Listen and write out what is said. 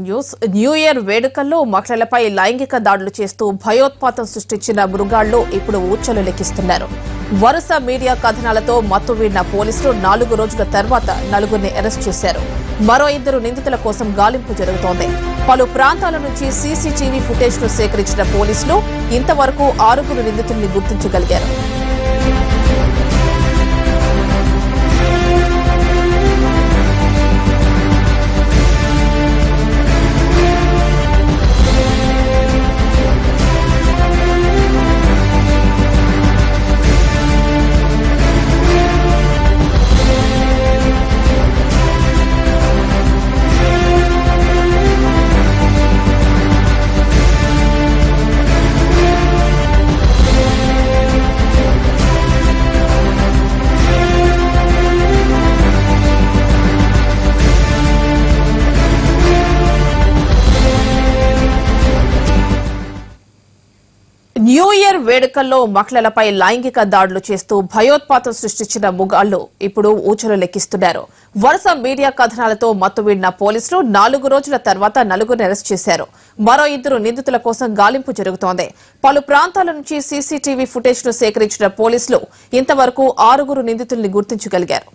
New year వేడుకల్లో మహిళలపై లైంగిక దాడులు చేస్తూ భయోత్పాతం సృష్టించిన మృగాళ్లు ఇప్పుడు ఊచలు లెక్కిస్తున్నారు. వరుస మీడియా కథనాలతో మత్తువీడిన పోలీసులు 4 రోజుల తర్వాత నలుగురిని అరెస్ట్ చేశారు. మరో 2 నిందితుల కోసం గాలింపు జరుగుతోంది. పలు ప్రాంతాల నుంచి సీసీటీవీ ఫుటేజ్ ను సేకరించిన పోలీసులు ఇంతవరకు 6 నిందితుల్ని గుర్తించగలిగారు. న్యూ ఇయర్ వేడుకల్లో మహిళలపై లైంగిక దాడులు చేస్తూ భయోత్పాతం సృష్టించిన మృగాళ్లు ఇప్పుడు ఊచలు లెక్కిస్తున్నారు. వరుస మీడియా కథనాలతో మత్తువీడిన పోలీసులు 4 రోజుల తర్వాత నలుగురిని అరెస్ట్ చేశారు. మరో 2 నిందితుల కోసం గాలింపు జరుగుతోంది. పలు ప్రాంతాల నుంచి సీసీటీవీ ఫుటేజ్ ను సేకరించిన పోలీసులు ఇంతవరకు 6 నిందితుల్ని గుర్తించగలిగారు.